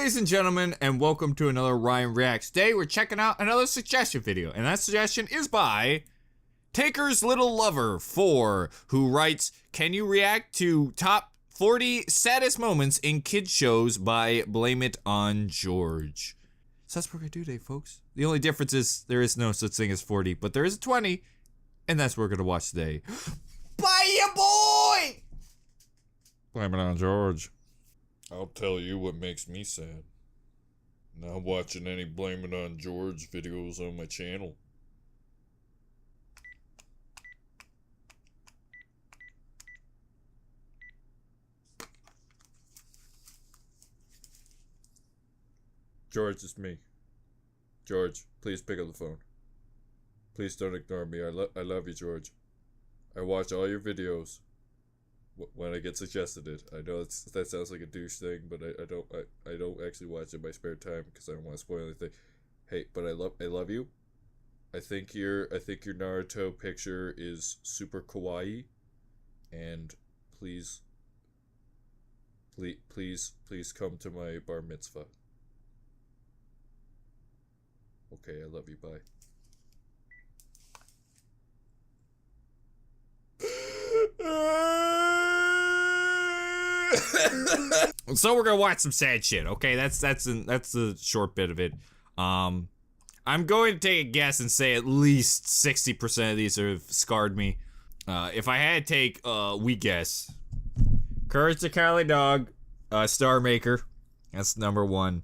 ladies and gentlemen, and welcome to another Ryan Reacts. Today we're checking out another suggestion video, and that suggestion is by Taker's Little Lover 4, who writes, "Can you react to top 40 saddest moments in kids shows by Blame It on George?" So that's what we're gonna do today, folks. The only difference is there is no such thing as 40, but there is a 20, and that's what we're gonna watch today. Bye, ya boy! Blame It on George. I'll tell you what makes me sad. Not watching any Blame It on George videos on my channel. George, it's me. George, please pick up the phone. Please don't ignore me. I love you, George. I watch all your videos when I get suggested it. I know that sounds like a douche thing, but I don't actually watch it in my spare time because I don't want to spoil anything. Hey, but I love you. I think your Naruto picture is super kawaii, and please come to my bar mitzvah. Okay, I love you. Bye. So we're gonna watch some sad shit, okay? That's the short bit of it. I'm going to take a guess and say at least 60% of these have scarred me. If I had to take we guess, Courage the Cowardly Dog, Star Maker, that's number one.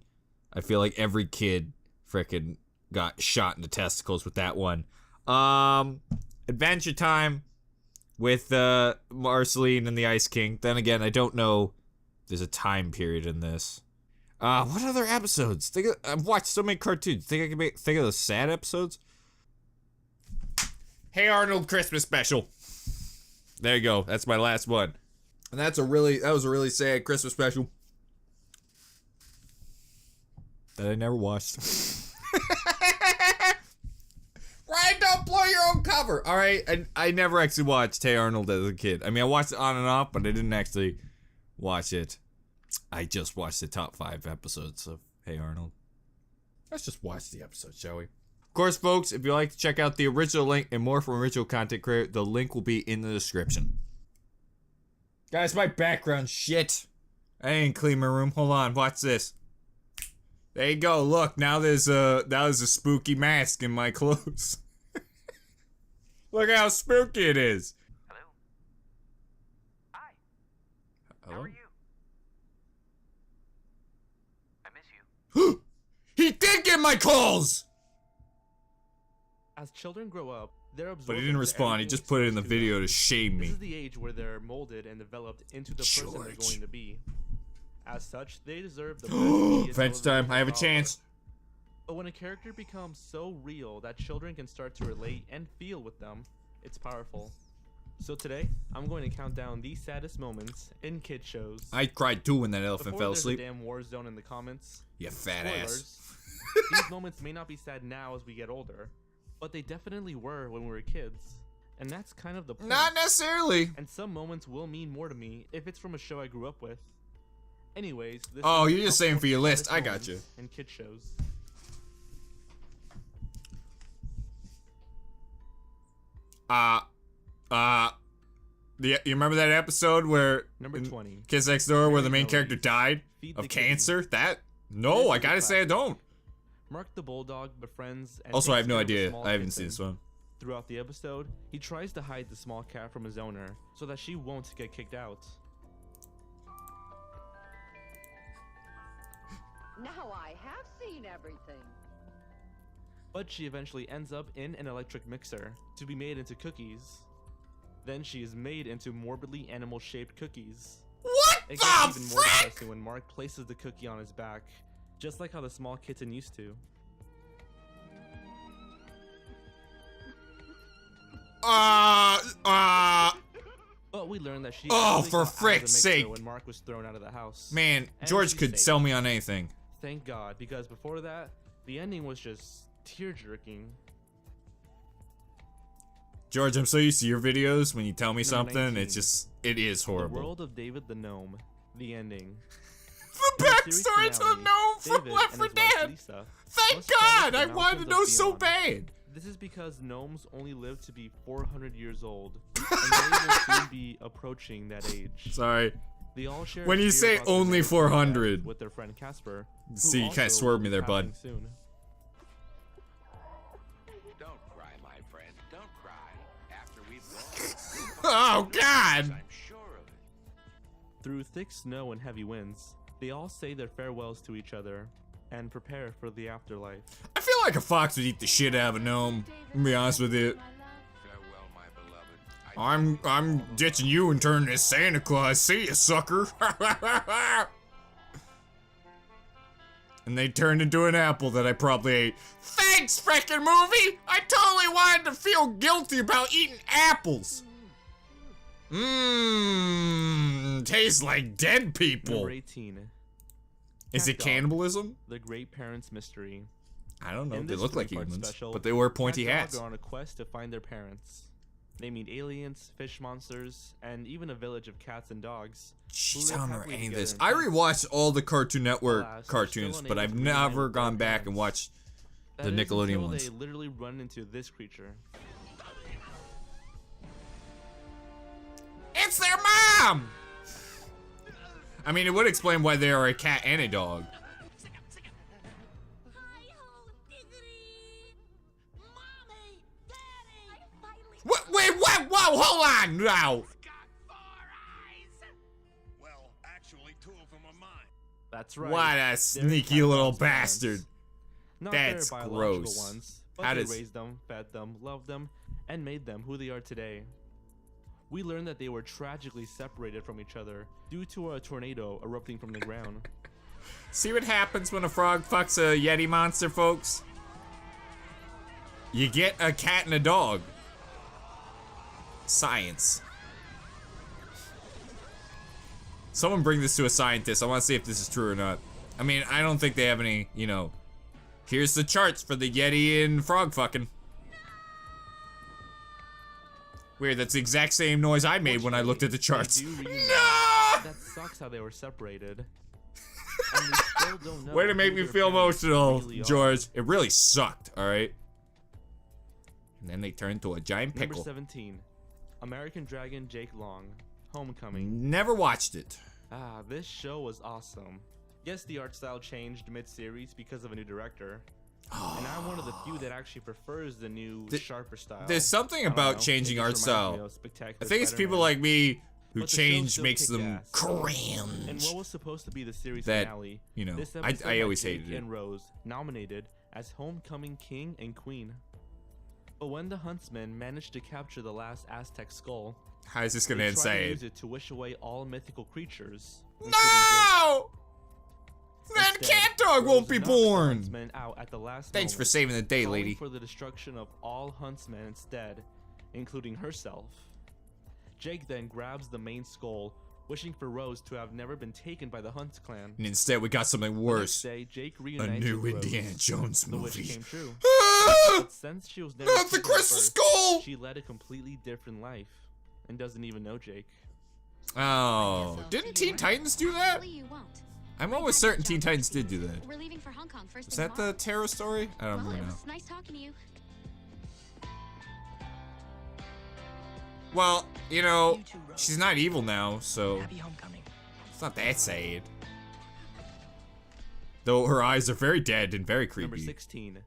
I feel like every kid frickin' got shot in the testicles with that one. Adventure Time with Marceline and the Ice King. Then again, I don't know. There's a time period in this. What other episodes? I've watched so many cartoons. Think I can think of the sad episodes? Hey Arnold Christmas special. There you go. That's my last one. And that was a really sad Christmas special that I never watched. Ryan, don't blow your own cover. All right, I never actually watched Hey Arnold as a kid. I mean, I watched it on and off, but I didn't actually watch it. I just watched the top 5 episodes of Hey Arnold. Let's just watch the episode, shall we? Of course, folks, if you'd like to check out the original link and more from original content creator, the link will be in the description. Guys, my background shit. I didn't clean my room. Hold on, watch this. There you go. Look, now there's a spooky mask in my clothes. Look how spooky it is. Hello. Hi. Hello? How are you? I miss you. He did get my calls! As children grow up, they're absorbed. But he didn't respond. He just put it in the video to shame me. This is the age where they're molded and developed into the person they're going to be. As such, they deserve the French time. I have a chance. But when a character becomes so real that children can start to relate and feel with them, it's powerful. So today, I'm going to count down the saddest moments in kid shows. I cried too when that elephant fell asleep. Before there's a damn war zone in the comments. You fat ass. These moments may not be sad now as we get older, but they definitely were when we were kids. And that's kind of the point. Not necessarily. And some moments will mean more to me if it's from a show I grew up with. Anyways, this oh, is you're just saying for your list. I got you. And kid shows. You remember that episode where Number 20. Kids Next Door, where the main character died of cancer? That? No, I gotta say I don't. Mark the Bulldog befriends and also, I have no takes care of a idea. small I haven't kitten. seen this one. Throughout the episode, he tries to hide the small cat from his owner so that she won't get kicked out. Now I have seen everything. But she eventually ends up in an electric mixer to be made into cookies. Then she is made into morbidly animal-shaped cookies. What It the gets even more frick? depressing when Mark places the cookie on his back, just like how the small kitten used to. But we learned that she Oh, actually for got out of the frick's mixer sake. when Mark was thrown out of the house. Man, And George she's could safe. sell me on anything. Thank God, because before that, the ending was just tear-jerking. George, I'm so used to your videos. When you tell me Number something, 19. it is The horrible. World of David the Gnome. The ending. The back backstory to the gnome from Left 4 Dead. Thank God! I wanted to know so bad. This is because gnomes only live to be 400 years old, and they will soon be approaching that age. Sorry. They all share When you say only 400. with their friend Casper. See, you kind of swerved me there, bud. Soon. Don't cry, my friend. Don't cry. After we've Oh God! I'm sure of it. Through thick snow and heavy winds, they all say their farewells to each other and prepare for the afterlife. I feel like a fox would eat the shit out of a gnome. I'm gonna be honest with you. Farewell, my beloved. I'm ditching you and turning to Santa Claus. See ya, sucker. And they turned into an apple that I probably ate. Thanks, frickin' movie! I totally wanted to feel guilty about eating apples. Tastes like dead people. Number 18. Is it CatDog, cannibalism? The Great Parents Mystery. I don't know. In They this look like three-part humans, special, but they wear pointy CatDog hats. are on a quest to find their parents. They meet aliens, fish monsters, and even a village of cats and dogs. Jeez, live I don't remember happily any of together this. in I peace. rewatched all the Cartoon Network Alas, they're cartoons, still but I've unable to reunite never with gone their back and parents. watched That the is Nickelodeon until ones. They literally run into this creature. It's their mom! I mean, it would explain why they are a cat and a dog. What? Wait, what? Whoa, hold on now! Well, actually, 2 of them are mine. That's right. What a They're sneaky little CatDog's parents. bastard. Not That's their biological gross. ones, but How they does- raised them, fed them, loved them, and made them who they are today. We learned that they were tragically separated from each other due to a tornado erupting from the ground. See what happens when a frog fucks a Yeti monster, folks? You get a cat and a dog. Science. Someone bring this to a scientist. I want to see if this is true or not. I mean, I don't think they have any, you know. Here's the charts for the Yeti and frog fucking. Weird, that's the exact same noise I made when I looked at the charts. They do reunite. No! That sucks how they were separated. And we still don't know Way to make who me their feel parents emotional, really are. George. It really sucked, alright? And then they turned into a giant Number pickle. 17. American Dragon Jake Long. Homecoming. Never watched it. Ah, this show was awesome. Yes, the art style changed mid-series because of a new director. And I'm one of the few that actually prefers the new, sharper style. There's something I don't about know, changing it art just reminds me style. of Spectacular I think it's people Spider-Man. like me who But the show change still makes kicked them ass. And cringe. what was supposed to be the series That, finale, you know, this I episode had always Jake hated it. and Rose nominated as Homecoming King and Queen. But when the huntsmen managed to capture the last Aztec skull, How is this they gonna end tried to sad? use it to wish away all mythical creatures. including No! Jake. Then Instead, CatDog won't Rose be knocks the born! huntsmen out at the last Thanks for moment, saving the day, calling lady. for the destruction of all huntsmen instead, including herself. Jake then grabs the main skull, wishing for Rose to have never been taken by the Hunt clan. And instead we got something The worse. next day, Jake A reunites new with Rose. Indiana Jones The wish movie. came true. Ah! But since she was never Not the taken at crystal birth, skull! she led a completely different life and doesn't even know Jake. Oh, didn't Teen Titans do that? Hopefully you won't. I'm almost certain Teen Titans did do that. We're leaving for Hong Kong first Was thing that the tomorrow. Terror story? I don't Well, it remember now. was nice talking to you. Well, you know, You too, Rose. she's not evil now, so Happy homecoming. it's not that sad. Though her eyes are very dead and very Number creepy. 16,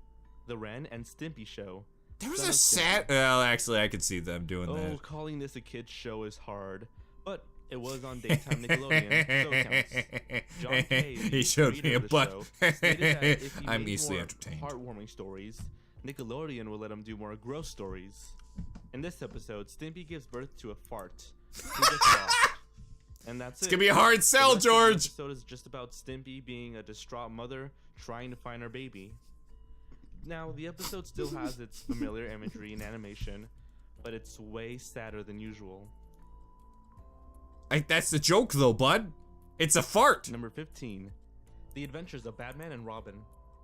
The Ren and Stimpy Show. There was Son a of Stimpy. sad. Well, actually, I could see them doing Oh, that. calling this a kid's show is hard, but it was on daytime Nickelodeon, so it counts. John Kay, the He showed me creator a of the butt. show, stated that if he I'm made easily more entertained. heartwarming stories, Nickelodeon would let him do more gross stories. In this episode, Stimpy gives birth to a fart. Who gets lost. And that's It's it. gonna be a hard The sell, rest of the George. episode is just about Stimpy being a distraught mother trying to find her baby. Now, the episode still has its familiar imagery and animation, but it's way sadder than usual. That's the joke, though, bud. It's a fart. Number 15, The Adventures of Batman and Robin.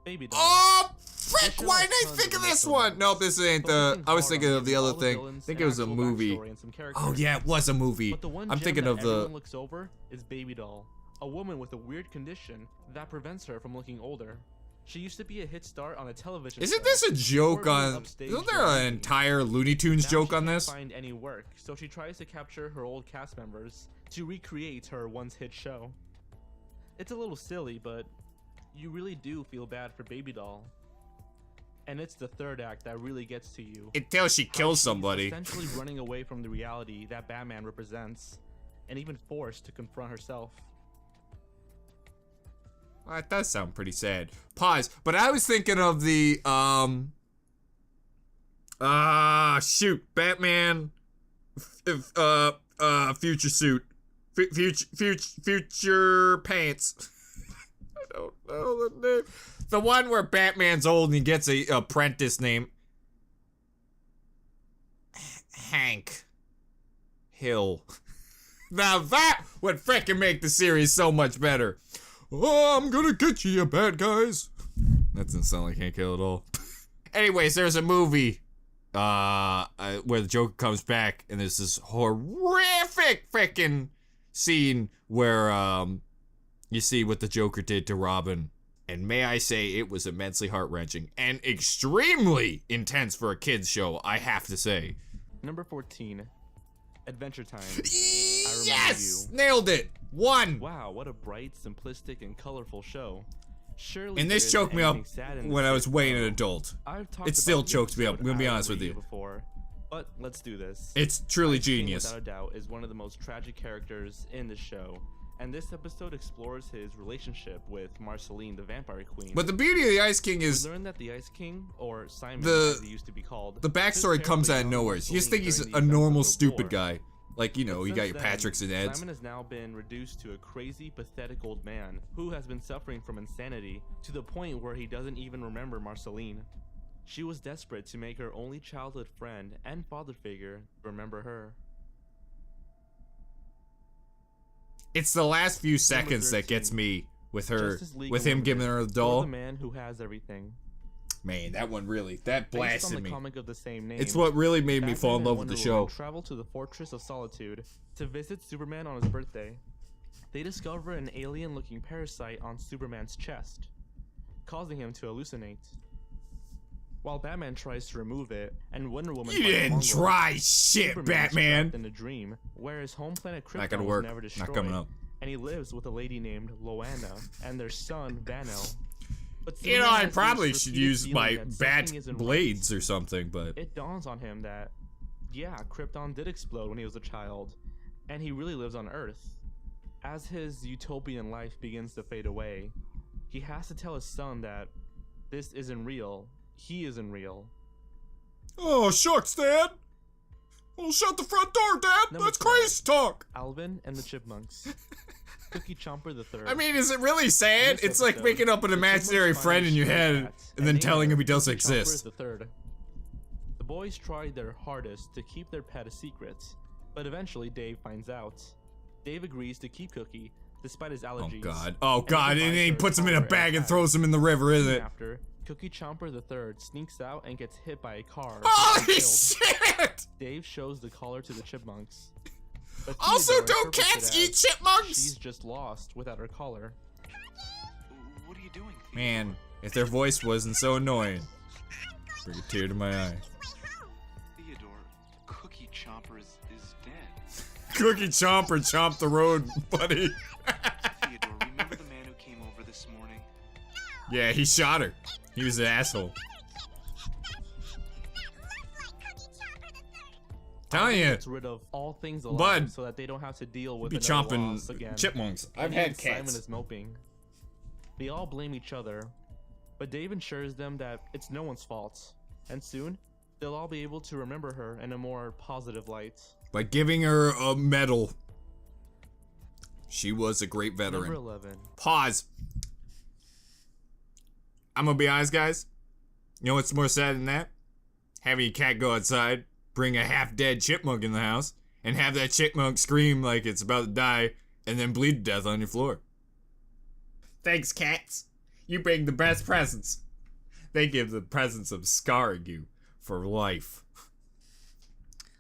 Baby doll. Oh, frick! show Why has did I tons think of of this emotional one? moments, Nope, this ain't the. focusing I was hard thinking on of the giving other all the thing. I villains think an it was a actual movie. backstory and some Oh characters. yeah, it was a movie. But the one I'm gem thinking that of the. everyone looks over is Baby Doll. a woman with a weird condition that prevents her from looking older. She used to be a hit star on a television Isn't show this a joke before being on... upstaged Isn't there on an TV. entire Looney Tunes Now joke she on can't this? find any work, so she tries to capture her old cast members to recreate her once hit show. It's a little silly, but you really do feel bad for Baby Doll. And it's the third act that really gets to you. Until she How kills she's somebody. essentially running away from the reality that Batman represents, and even forced to confront herself. Well, that does sound pretty sad. Pause. But I was thinking of the, Batman, future suit. Future pants. I don't know the name. The one where Batman's old and he gets a apprentice named Hank Hill. Now that would frickin' make the series so much better. Oh, I'm gonna get you bad guys. That doesn't sound like Hank Hill at all. Anyways, there's a movie where the Joker comes back and there's this horrific frickin' scene where you see what the Joker did to Robin. And may I say, it was immensely heart-wrenching and extremely intense for a kid's show, I have to say. Number 14, Adventure Time. Yes! Nailed it! 1! Wow, what a bright, simplistic, and colorful show. Surely And this there choked isn't me up anything sad in when I was this way an show. adult. I've talked It still about the chokes me up, episode I'm gonna be ad honest with review you. Before, but let's do this. It's truly Ice King, genius. without a doubt, is one of the most tragic characters in the show, and this episode explores his relationship with Marceline, the Vampire Queen. But the beauty of the Ice King We is learn that the Ice King, or Simon The- as he used to be called, the backstory took comes out terribly of young nowhere. You just think Marceline he's during the a events of normal the stupid war. guy. Like, you know, But you got since your then, Patricks and Eds. Simon has now been reduced to a crazy, pathetic old man who has been suffering from insanity to the point where he doesn't even remember Marceline. She was desperate to make her only childhood friend and father figure remember her. It's the last few seconds that 13. gets me with her, Justice League with him Unlimited, giving her a for doll. the man who has everything. Man, that one really, that Based on blasted the me. comic of the same name, It's what really made me Batman fall in and love with the Wonder show. Woman travel to the Fortress of Solitude to visit Superman on his birthday. They discover an alien-looking parasite on Superman's chest, causing him to hallucinate. While Batman tries to remove it, and Wonder Woman You fights didn't Mongols, try shit, Superman is Batman. trapped in a dream where his home planet Not Krypton gonna was work. never destroyed, Not coming up. and he lives with a lady named Loana and their son Vanel. But You know, Superman I has this probably should repeated use feeling my that bat something isn't blades right. or something, but It dawns on him that, yeah, Krypton did explode when he was a child, and he really lives on Earth. As his utopian life begins to fade away, he has to tell his son that this isn't real, he isn't real. oh shucks, Dad. Well, shut the front door, Dad. Number That's 12. crazy talk. Alvin and the Chipmunks. Cookie Chomper the Third. I mean, is it really sad? In this It's like episode, making up an the imaginary Chipmunks friend find in a your stray head cat and then name telling him he Cookie doesn't Chomper exist. the Third. The boys try their hardest to keep their pet a secret, but eventually Dave finds out. Dave agrees to keep Cookie, despite his Oh allergies. god. Oh and god. And provides then he her puts him in a collar bag and hat. throws him in the river, isn't Soon it? after, Cookie Chomper the Third sneaks out and gets hit by a car. Holy and killed. shit! Dave shows the collar to the Chipmunks. But Also, Theodore don't interprets cats it as eat chipmunks? she's just lost without her collar. What are you doing, Theodore? Man, if their voice wasn't so annoying. Bring a tear to my eye. Theodore, Cookie Chomper is dead. Cookie Chomper chomped the road, buddy. Theodore, remember the man who came over this morning? Yeah, he shot her. He was an asshole. Telling you, Gets rid of all things alive Bud, so that they don't have to deal with be another loss chomping again. chipmunks. I've And had even Simon cats. is moping. They all blame each other, but Dave assures them that it's no one's fault, and soon they'll all be able to remember her in a more positive light. By giving her a medal. She was a great Number veteran. 11. Pause. I'm gonna be honest, guys. You know what's more sad than that? Having your cat go outside, bring a half-dead chipmunk in the house, and have that chipmunk scream like it's about to die, and then bleed to death on your floor. Thanks, cats. You bring the best presents. They give the presents of scarring you for life.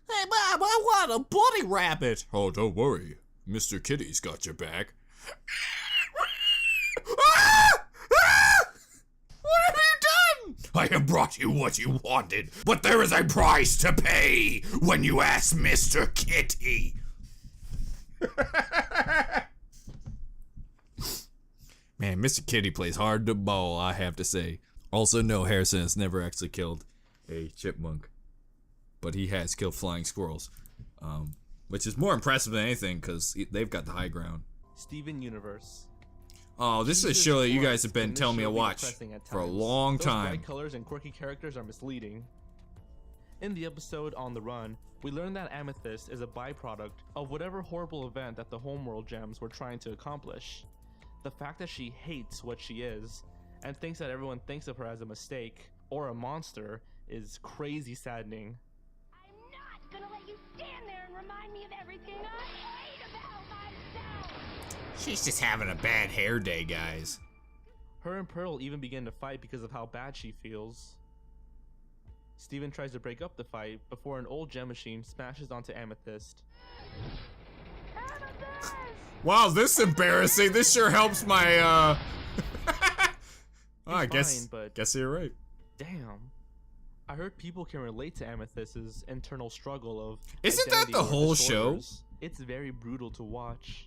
Hey, Bob, I want a bunny rabbit. Oh, don't worry. Mr. Kitty's got your back. What have you done? I have brought you what you wanted, but there is a price to pay when you ask Mr. Kitty. Man, Mr. Kitty plays hard to bowl, I have to say. Also, no, Harrison has never actually killed a chipmunk, but he has killed flying squirrels, which is more impressive than anything because they've got the high ground. Steven Universe. Oh, this is a show that you guys have been telling me to watch for a long time. Those bright colors and quirky characters are misleading. In the episode On the Run, we learn that Amethyst is a byproduct of whatever horrible event that the Homeworld Gems were trying to accomplish. The fact that she hates what she is and thinks that everyone thinks of her as a mistake or a monster is crazy saddening. I'm not gonna let you stand there and remind me of everything I hate about myself! She's just having a bad hair day, guys. Her and Pearl even begin to fight because of how bad she feels. Steven tries to break up the fight before an old gem machine smashes onto Amethyst. Amethyst! Wow, this is embarrassing. This sure helps my, oh, I Fine, but guess you're right. damn. I heard people can relate to Amethyst's internal struggle of Isn't that identity the or whole show? disorders. It's very brutal to watch.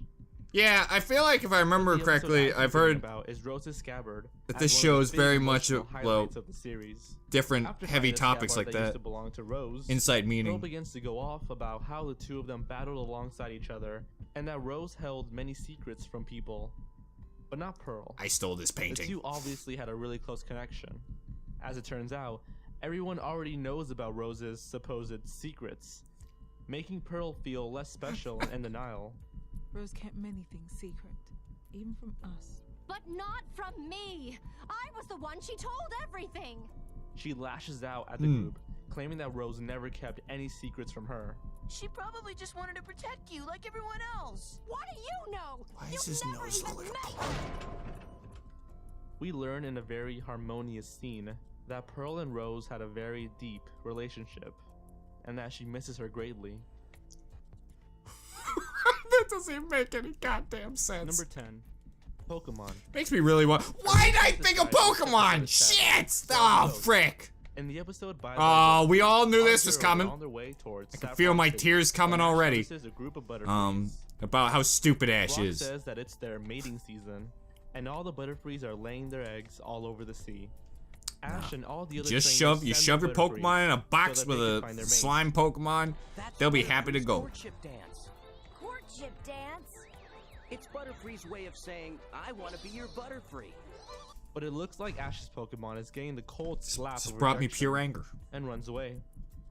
Yeah, I feel like if I remember The episode correctly, I'm I've thinking heard about is Rose's Scabbard that as this one of show the is big very much, emotional well, highlights of the series. different After heavy finding a topics scabbard like used that. to belong to Rose, Inside Pearl meaning. begins to go off about how the two of them battled alongside each other, and that Rose held many secrets from people, but not Pearl. I stole this The painting. two obviously had a really close connection. As it turns out, everyone already knows about Rose's supposed secrets, making Pearl feel less special and in denial. Rose kept many things secret, even from us. But not from me! I was the one she told everything! She lashes out at the group, claiming that Rose never kept any secrets from her. She probably just wanted to protect you like everyone else. What do you know? Why is You've his never nose even look like a met We learn in a very harmonious scene that Pearl and Rose had a very deep relationship, and that she misses her greatly. That doesn't even make any goddamn sense. Number 10. Pokemon. Makes me really want. Why did I think of Pokemon? Shit! Oh, frick! In the episode by Oh, we all knew this our was heroes are coming. on their way towards I can Saffron feel my City, tears coming when Ash already. notices a group of Butterfrees. About how stupid Ash Brock is. says that it's their mating season, and all the Butterfrees are laying their eggs all over the sea. Ash and all the other Just trainers you send shove the your Butterfrees Pokemon in a so box that with they can a find their mate. slime Pokemon. That's They'll be happy to Butterfree's go. Courtship dance. courtship dance? It's Butterfree's way of saying, I want to be your Butterfree. But it looks like Ash's Pokemon is getting the cold slap This of brought me rejection pure anger. and runs away.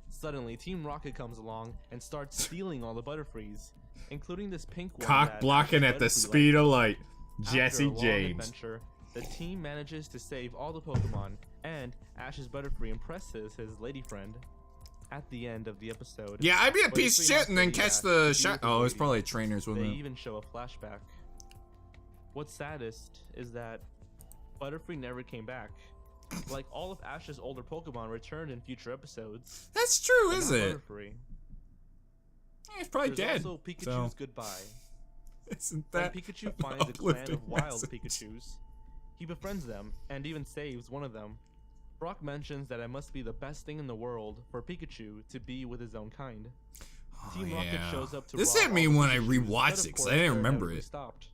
Suddenly, Team Rocket comes along and starts stealing all the Butterfrees, including this pink one. Cock that blocking Ash's at the Butterfree speed likes. of light. After Jesse a long James. adventure, the team manages to save all the Pokemon, and Ash's Butterfree impresses his lady friend. At the end of the episode, Yeah, I'd be a Butterfree piece of shit must and then believe catch Ash the to be shot. with his Oh, it's lady. probably trainers with They him. even show a flashback. What's saddest is that Butterfree never came back. Like all of Ash's older Pokemon returned in future episodes. That's true, but is not it? Butterfree. He's probably There's dead. also Pikachu's so, goodbye. isn't When that Pikachu an finds a clan uplifting of wild message? Pikachus, he befriends them and even saves one of them. Brock mentions that it must be the best thing in the world for Pikachu to be with his own kind. Oh, Team Rocket yeah. shows up to This rob hit me all the when I Pikachus, rewatched but of it because course I didn't they're remember never it. Stopped.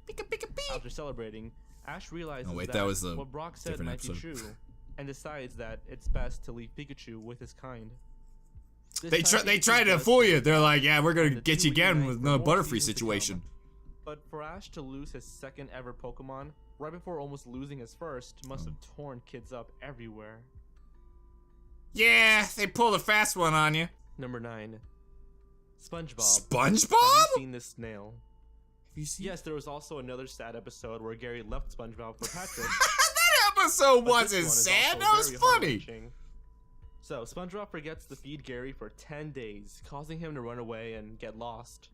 Pika, pika, pika. After celebrating, Ash realizes Oh, wait, that, that was the what Brock said different might be episode. true, and decides that it's best to leave Pikachu with his kind. This They time, they Pikachu try to does fool so, you. They're like, yeah, we're and gonna the get two you again reunite with for no more Butterfree seasons to come. situation. But for Ash to lose his second ever Pokemon right before almost losing his first must have torn kids up everywhere. Yeah, they pulled a fast one on you. Number 9. SpongeBob. SpongeBob? Have you seen this snail? Have you seen Yes, there was also another sad episode where Gary left SpongeBob for Patrick. that episode but this wasn't one is sad. also That was very funny. heart-wrenching. So, SpongeBob forgets to feed Gary for 10 days, causing him to run away and get lost.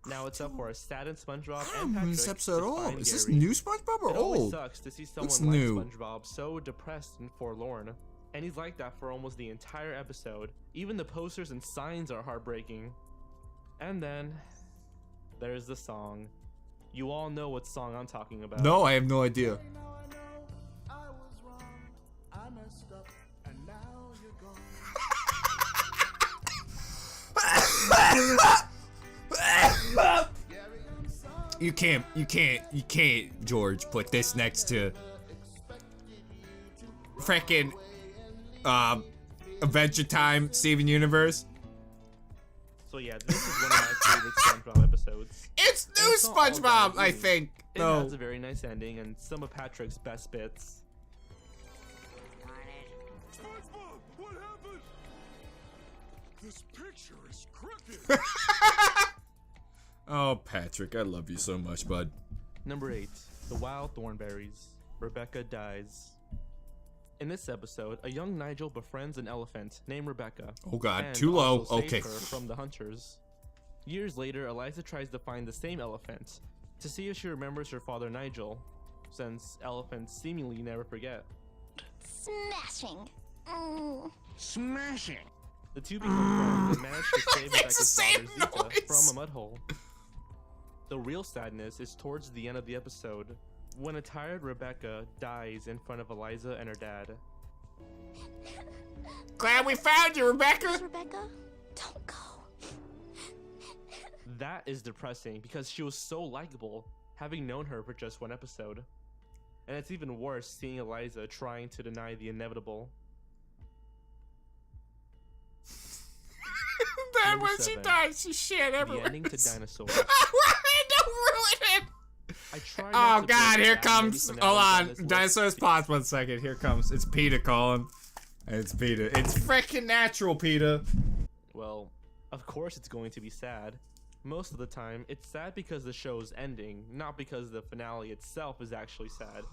Now it's up for a saddened SpongeBob I and don't remember Patrick this episode at to all. find Is this Gary. new SpongeBob or It always old? sucks to see someone Looks like new. SpongeBob so depressed and forlorn. And he's like that for almost the entire episode. Even the posters and signs are heartbreaking. And then there's the song. You all know what song I'm talking about. No, I have no idea. You can't, George, put this next to frickin' Adventure Time, Steven Universe. So yeah, this is one of my favorite SpongeBob episodes. It's new It's not all SpongeBob, bad, I really. think. It No. has a very nice ending and some of Patrick's best bits. SpongeBob, what happened? This picture is crooked. Oh, Patrick, I love you so much, bud. Number 8, the wild Thornberrys. Rebecca dies. In this episode, a young Nigel befriends an elephant named Rebecca. Oh God, and too low. also saves Okay. her from the hunters. Years later, Eliza tries to find the same elephant to see if she remembers her father Nigel, since elephants seemingly never forget. Smashing. Smashing. The two become friends and manage to save It's the Rebecca's same daughter Zita noise. from a mud hole. The real sadness is towards the end of the episode, when a tired Rebecca dies in front of Eliza and her dad. Glad we found you, Rebecca. Rebecca, don't go. That is depressing because she was so likable, having known her for just one episode. And it's even worse seeing Eliza trying to deny the inevitable. Then Number when she 7, died, she shat The everywhere. ending to Dinosaurs. Don't ruin it. I tried Oh not to God, break here the comes. finale Hold down on, this list. Dinosaurs. Pause 1 second. Here comes. It's Peter calling. It's Peter. It's freaking natural, Peter. Well, of course it's going to be sad. Most of the time, it's sad because the show's ending, not because the finale itself is actually sad.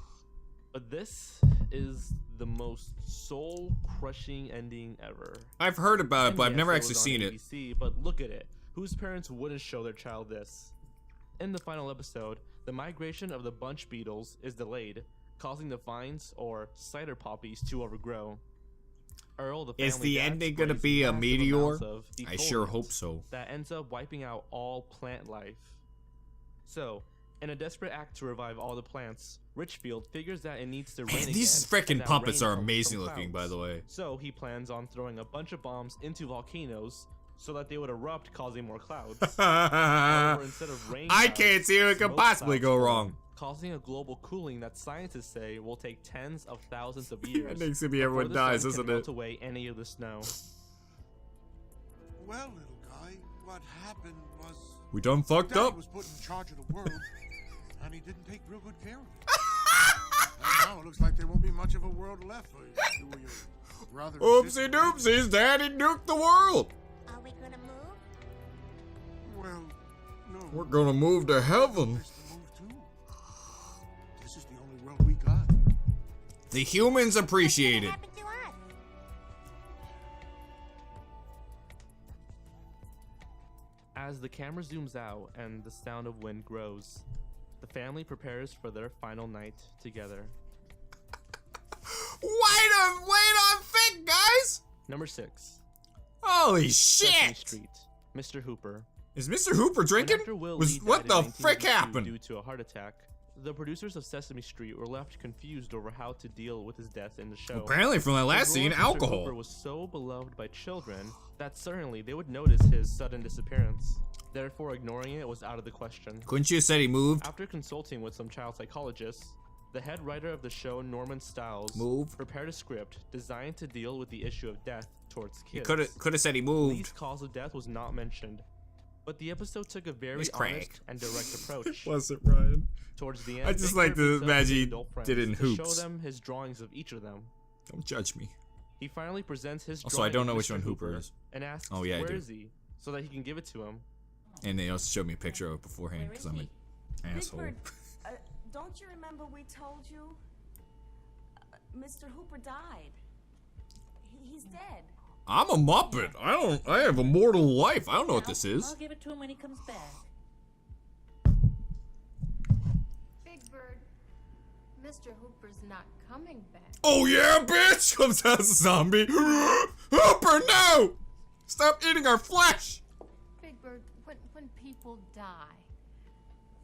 But this is the most soul-crushing ending ever. I've heard about it, And but I've yes, never it actually was on seen it. ABC, but look at it. Whose parents wouldn't show their child this? In the final episode, the migration of the bunch beetles is delayed, causing the vines, or cider poppies, to overgrow. Earl, the Is family the dad, ending gonna sprays be a massive meteor? amounts of I sure defoliant hope so. that ends up wiping out all plant life. So, in a desperate act to revive all the plants, Richfield figures that it needs to rain again. These and freaking that puppets rain are comes amazing from looking, by clouds. the way. So he plans on throwing a bunch of bombs into volcanoes so that they would erupt, causing more clouds. However, instead of rain I clouds, can't see what could smoke possibly clouds go form, wrong. causing a global cooling that scientists say will take tens of thousands of years. Ending's gonna be before everyone the dies, sun can isn't melt it? away any of the snow. Well, little guy, what happened was We done fucked Daddy up. was put in charge of the world, and he didn't take real good care of it. And now it looks like there won't be much of a world left for you or your brother. and sister. Oopsie doopsies, Daddy nuked the world. Are we gonna move? Well, no. We're gonna move to heaven. There's to move to. This is the only world we got. The humans appreciate it. What happened to us? As the camera zooms out and the sound of wind grows, the family prepares for their final night together. Wait on thick, guys. Number 6. Holy Sesame shit. Street. Mr. Hooper. Is Mr. Hooper drinking? When actor Will Was Lee what died the in frick 1982 happened? Due to a heart attack, the producers of Sesame Street were left confused over how to deal with his death in the show. Apparently, from that last The scene, role of Mr. alcohol. Hooper was so beloved by children that certainly they would notice his sudden disappearance. Therefore, ignoring it was out of the question. Couldn't you have said he moved? After consulting with some child psychologists, the head writer of the show, Norman Stiles, Move. prepared a script designed to deal with the issue of death towards He kids. could have said he Lee's moved. cause of death was not mentioned, but the episode took a very He's honest crank. and direct approach. Was it, Ryan? Towards the end, I just Big like Bird to meets up with imagine his he adult friends did it in to hoops. show them his drawings of each of them. Don't judge me. He finally presents his Also, drawing I don't of know which Mr. one Hooper is. and asks, Oh, yeah, I where do. is he? So that he can give it to him. And they also showed me a picture of it beforehand because I'm an asshole. Big Bird, don't you remember we told you? Mr. Hooper died. He's dead. I'm a Muppet. I have a mortal life. I don't know what this is. I'll give it to him when he comes back. Big Bird, Mr. Hooper's not coming back. Oh yeah, bitch! Comes out as a zombie. Hooper, no! Stop eating our flesh! Big Bird, when people die,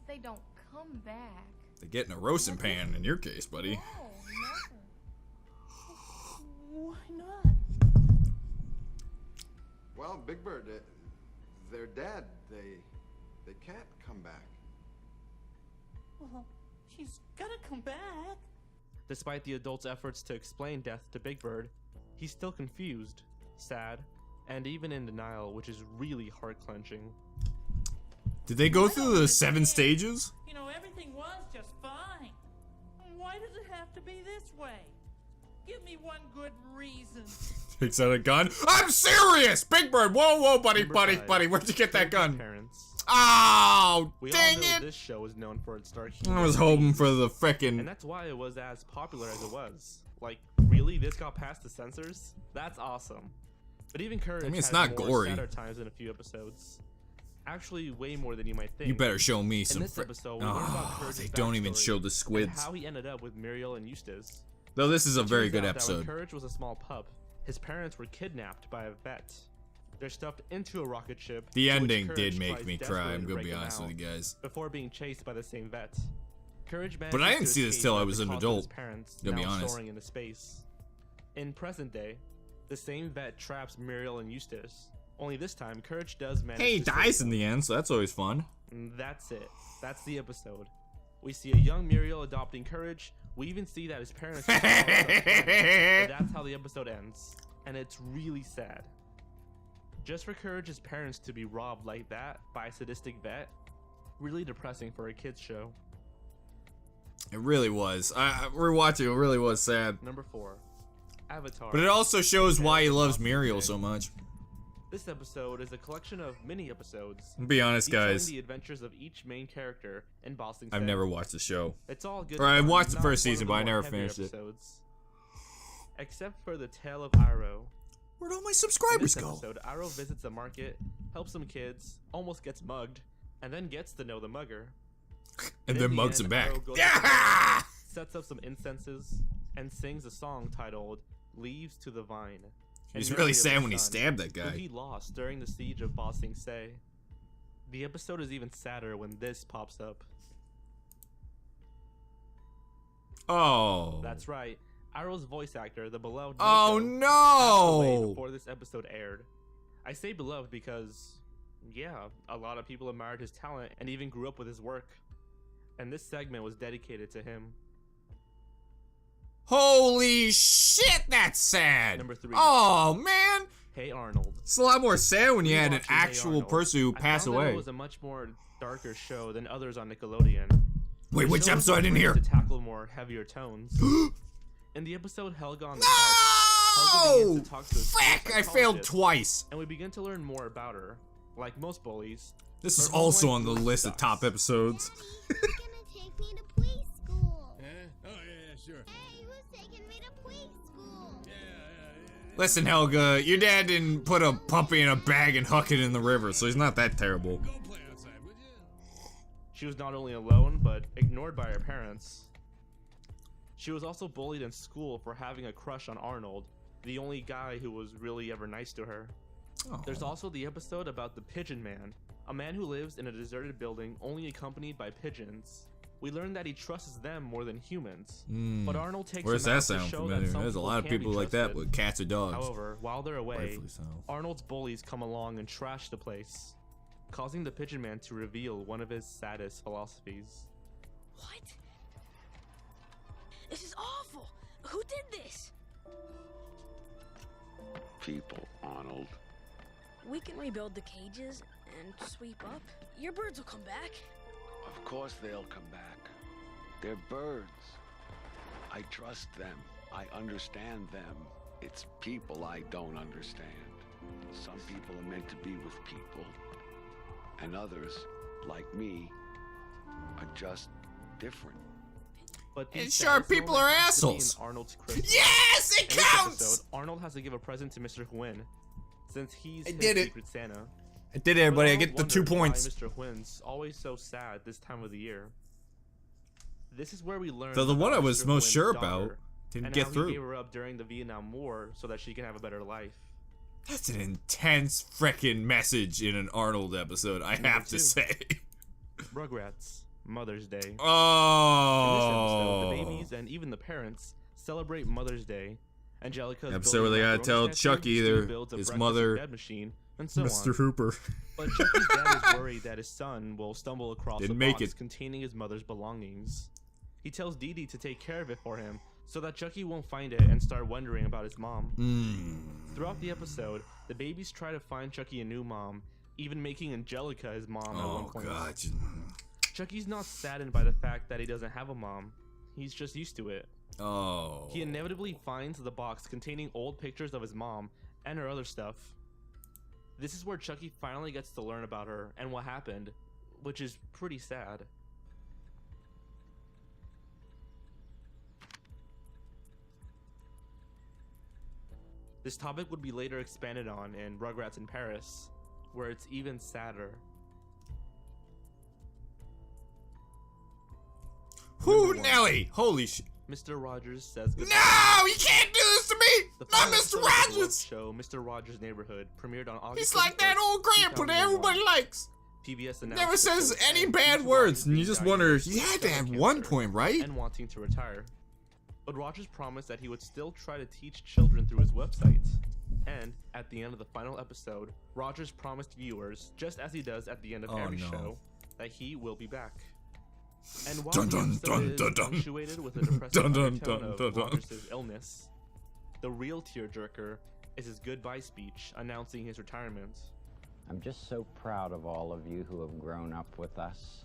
they don't come back. They get in a roasting pan in your case, buddy. No, never. Why not? Well, Big Bird, they're dead. They can't come back. Well, she's gotta come back. Despite the adult's efforts to explain death to Big Bird, he's still confused, sad, and even in denial, which is really heart-clenching. Did they go through the 7 stages? You know, everything was just fine. Why does it have to be this way? Give me one good reason. Takes out a gun. I'm serious! Big Bird! Whoa, buddy, Number buddy, 5, buddy. Where'd you get that gun? Parents. Oh, We dang all know it! this show is known for its dark humor. I was hoping themes, for the and frickin'... that's why it was as popular as it was. Like, really? This got past the censors? That's awesome. But even Courage it's has not more gory. sadder times in a few episodes. Actually, way more than you might think. You better show me In some this episode, we learn about Oh, Courage's they don't even backstory show the and squids. how he ended up with Muriel and Eustace. Though this is a It very turns good out that when episode. Courage was a small pup, his parents were kidnapped by a vet. They're stuffed into a rocket ship. The to which ending Courage did make tries me cry, desperately I'm to gonna break be them honest out with you guys. before being chased by the same vet. Courage But I manages didn't to see this escape till I at was the an cost of adult, his parents, gonna be now honest. soaring into space. In present day, the same vet traps Muriel and Eustace. Only this time, Courage does manage Hey, he to save dies them. in the end, so that's always fun. And that's it. That's the episode. We see a young Muriel adopting Courage. We even see that his parents are but that's how the episode ends. And it's really sad. Just for Courage's parents to be robbed like that by a sadistic vet, really depressing for a kids show. It really was. Rewatching it really was sad. Number 4, Avatar. But it also shows why he loves Boston Muriel Day. so much. This episode is a collection of mini episodes. I'll be honest, detailing guys. the adventures of each main character in Boston. I've never watched the show. It's all good. Or I fun, watched the not first one of season, the but I more never heavy finished it. episodes. Except for the tale of Iroh. Where'd all my In subscribers this go? episode, Iroh visits a market, helps some kids, almost gets mugged, and then gets to know the mugger. And in then the mugs end, him back. Iroh goes to Yeah! the vine, sets up some incenses, and sings a song titled "Leaves to the Vine." He was in really memory of sad his when he son, stabbed that who guy. he lost during the siege of Ba Sing Se. The episode is even sadder when this pops up. Oh. That's right. Iroh's voice actor, the beloved Oh Mako, passed away no! before this episode aired. I say beloved because, yeah, a lot of people admired his talent and even grew up with his work. And this segment was dedicated to him. Holy shit, that's sad! Number 3. Oh man! Hey Arnold. It's a lot more sad when you had an Rewatching Hey actual Arnold, person who I passed found that away. It was a much more darker show than others on Nickelodeon. Wait, The which show was episode I didn't hear? afraid to tackle more heavier tones. In the episode Helga on the Couch, Helga No! begins to talk to a Frick! I failed psychologist, twice. and we begin to learn more about her. Like most bullies, This is her also online on the group list of sucks. top episodes. Daddy, who's gonna take me to preschool? Oh, yeah, sure. Hey, who's taking me to preschool? Listen, Helga, your dad didn't put a puppy in a bag and huck it in the river, so he's not that terrible. Go play outside, would you? She was not only alone, but ignored by her parents. She was also bullied in school for having a crush on Arnold, the only guy who was really ever nice to her. There's also the episode about the Pigeon Man, a man who lives in a deserted building only accompanied by pigeons. We learn that he trusts them more than humans, but Arnold takes Where's him out that to sound show familiar? that some There's a lot of can be people like that trusted. with cats or dogs. However, while they're away, Rightfully so. Arnold's bullies come along and trash the place, causing the Pigeon Man to reveal one of his saddest philosophies. What? This is awful. Who did this? People, Arnold. We can rebuild the cages and sweep up. Your birds will come back. Of course they'll come back. They're birds. I trust them. I understand them. It's people I don't understand. Some people are meant to be with people. And others, like me, are just different. But And these sure, saddest people moments are have to be in assholes. Arnold's Christmas. Yes, it In this counts! episode, Arnold has to give a present to Mr. Huyn, since he's I his did it. secret Santa. I did it, everybody. I But get the Arnold 2 wonders points. Why Mr. Huyn's always so sad this time of the year. This is where we learn. Though the one about I was Mr. most Huyn's sure daughter, about didn't and get how through. He gave her up during the Vietnam War so that she can have a better life. That's an intense frickin' message in an Arnold episode, I Number have to 2. say. Rugrats. Mother's Day. In this Oh. episode, the babies and even the parents celebrate Mother's Day. Angelica's Episode where they gotta tell Chuckie his mother, machine, and so Mr. on. Hooper. But Chuckie's dad is worried that his son will stumble across Didn't a make box it. containing his mother's belongings. He tells Dee Dee to take care of it for him so that Chuckie won't find it and start wondering about his mom. Throughout the episode, the babies try to find Chuckie a new mom, even making Angelica his mom at one point. God. Chuckie's not saddened by the fact that he doesn't have a mom. He's just used to it. Oh. He inevitably finds the box containing old pictures of his mom and her other stuff. This is where Chuckie finally gets to learn about her and what happened, which is pretty sad. This topic would be later expanded on in Rugrats in Paris, where it's even sadder. Who, Nelly? Holy shit. Mr. Rogers says goodbye. No, you can't do this to me! The Not final Mr. episode of the Rogers! show Mr. Rogers' Neighborhood premiered on August. He's like that old grandpa that everybody likes. PBS announced Never the says show's any end bad due to words, Rogers and you being just diagnosed wonder, with he had to stomach have one cancer point, right? And wanting to retire. But Rogers promised that he would still try to teach children through his website. And at the end of the final episode, Rogers promised viewers, just as he does at the end of every show, that he will be back. And while the episode is punctuated with a depressing undertone of Rogers' illness, the real tearjerker is his goodbye speech announcing his retirement. I'm just so proud of all of you who have grown up with us,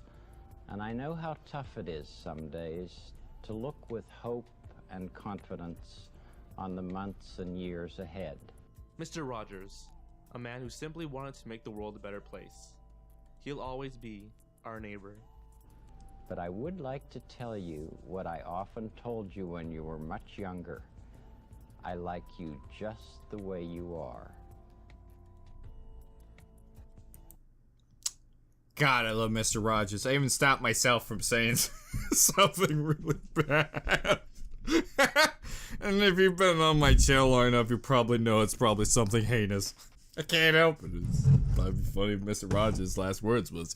and I know how tough it is some days to look with hope and confidence on the months and years ahead. Mr. Rogers, a man who simply wanted to make the world a better place. He'll always be our neighbor. But I would like to tell you what I often told you when you were much younger. I like you just the way you are. God, I love Mr. Rogers. I even stopped myself from saying something really bad. And if you've been on my channel long enough, you probably know it's probably something heinous. I can't help it. It's probably funny if Mr. Rogers' last words was,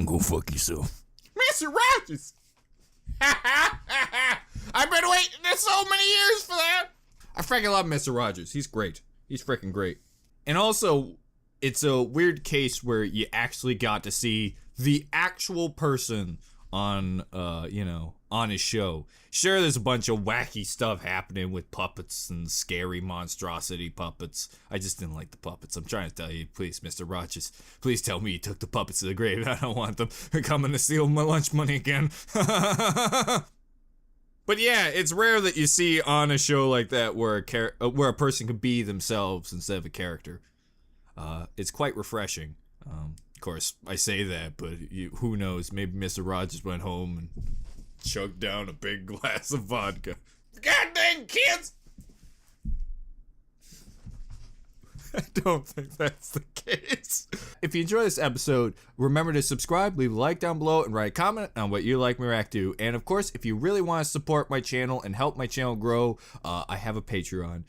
"Go fuck yourself." Mr. Rogers! I've been waiting so many years for that! I freaking love Mr. Rogers. He's great. He's freaking great. And also, it's a weird case where you actually got to see the actual person on, on his show. Sure, there's a bunch of wacky stuff happening with puppets and scary monstrosity puppets. I just didn't like the puppets. I'm trying to tell you, please, Mr. Rogers, please tell me you took the puppets to the grave. I don't want them coming to steal my lunch money again. But yeah, it's rare that you see on a show like that where a person can be themselves instead of a character. It's quite refreshing. Of course, I say that, but who knows? Maybe Mr. Rogers went home and chugged down a big glass of vodka. God dang kids! I don't think that's the case. If you enjoy this episode, remember to subscribe, leave a like down below, and write a comment on what you'd like me to react to. And of course, if you really want to support my channel and help my channel grow, I have a Patreon.